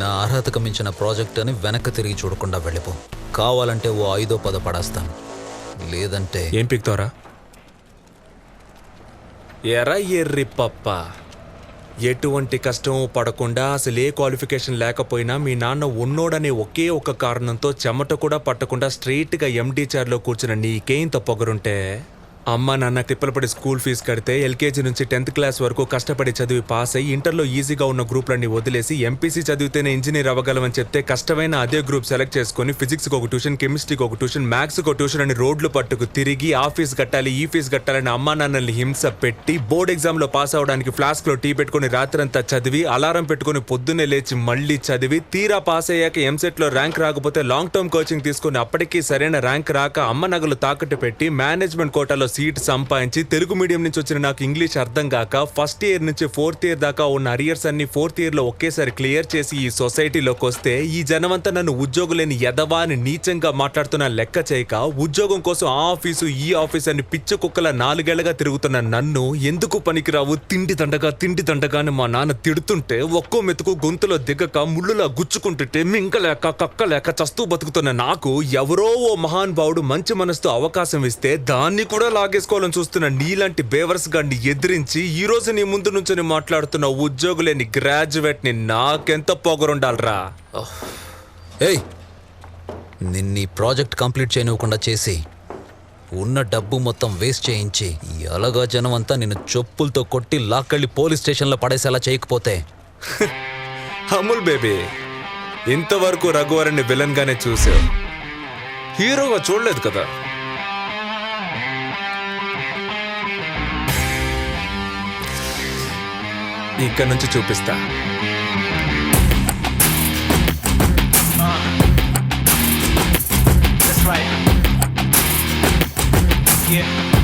నా అర్హతకు మించిన ప్రాజెక్ట్ అని వెనక్కి తిరిగి చూడకుండా వెళ్ళిపో. కావాలంటే ఓ 5-10 పడేస్తాను, లేదంటే ఏం పిక్తారా? ఎరా ఎర్రి పప్ప, ఎటువంటి కష్టం పడకుండా అసలు ఏ క్వాలిఫికేషన్ లేకపోయినా మీ నాన్న ఉన్నోడనే ఒకే ఒక కారణంతో చెమట కూడా పట్టకుండా స్ట్రైట్గా ఎండీ చైర్లో కూర్చున్న నీకేం పొగరుంటే అమ్మ నాన్న తిప్పలపడి స్కూల్ ఫీజు కడితే ఎల్కేజీ నుంచి 10th క్లాస్ వరకు కష్టపడి చదివి పాస్ అయ్యి ఇంటర్లో ఈజీగా ఉన్న గ్రూప్లన్నీ వదిలేసి ఎంపీసీ చదివితేనే ఇంజనీర్ అవ్వగలమని చెప్తే కష్టమైన అదే గ్రూప్ సెలెక్ట్ చేసుకుని ఫిజిక్స్కి ఒక ట్యూషన్, కెమిస్ట్రీకి ఒక ట్యూషన్, మ్యాథ్స్కి ఒక ట్యూషన్ అని రోడ్లు పట్టుకు తిరిగి ఆ ఫీజు కట్టాలి ఈ ఫీజు కట్టాలని అమ్మా నాన్నల్ని హింస పెట్టి బోర్డ్ ఎగ్జామ్లో పాస్ అవడానికి ఫ్లాస్క్లో టీ పెట్టుకుని రాత్రంతా చదివి అలారం పెట్టుకుని పొద్దున్నే లేచి మళ్ళీ చదివి తీరా పాస్ అయ్యాక ఎంసెట్లో ర్యాంక్ రాకపోతే లాంగ్ టర్మ్ కోచింగ్ తీసుకుని అప్పటికీ సరైన ర్యాంక్ రాక అమ్మ నగలు తాకట్టు పెట్టి మేనేజ్మెంట్ కోటాలో సీట్ సంపాదించి తెలుగు మీడియం నుంచి వచ్చిన నాకు ఇంగ్లీష్ అర్థం కాక ఫస్ట్ ఇయర్ నుంచి 4th ఇయర్ దాకా ఉన్న అరియర్స్ అన్ని 4th ఇయర్లో ఒకేసారి క్లియర్ చేసి ఈ సొసైటీలోకి వస్తే ఈ జనమంతా నన్ను ఉద్యోగులేని ఎదవా అని నీచంగా మాట్లాడుతున్న లెక్క చేయక ఉద్యోగం కోసం ఆ ఆఫీసు ఈ ఆఫీస్ అని పిచ్చి కుక్కల 4 ఏళ్లుగా తిరుగుతున్న నన్ను ఎందుకు పనికిరావు తిండి దండగా అని మా నాన్న తిడుతుంటే ఒక్కో మెతుకు గొంతులో దిగక ముళ్ళులా గుచ్చుకుంటుంటే మింకలేక కక్కలేక చస్తూ బతుకుతున్న నాకు ఎవరో ఓ మహానుభావుడు మంచి మనసుతో అవకాశం ఇస్తే దాన్ని కూడా లాగేసుకోవాలని చూస్తున్న నీలాంటి బేవర్స్ గాన్ని ఎదిరించి ఈ రోజు నీ ముందు నుంచి మాట్లాడుతున్న ఉద్యోగులేని గ్రాడ్యుయేట్ ని నాకెంత పొగరుండాలరా? ఏయ్, నిన్నీ ప్రాజెక్ట్ కంప్లీట్ చేయనివ్వకుండా చేసి ఉన్న డబ్బు మొత్తం వేస్ట్ చేయించి ఎలాగా జనం అంతా నిన్ను చెప్పులతో కొట్టి లాక్కెళ్ళి పోలీస్ స్టేషన్లో పడేసేలా చేయకపోతే అమూల్ బేబీ, ఇంతవరకు రఘువరన్ని విలన్ గానే చూసావు, హీరోగా చూడలేదు కదా. ఇక్కడ నుంచి చూపిస్తా. That's right. Yeah.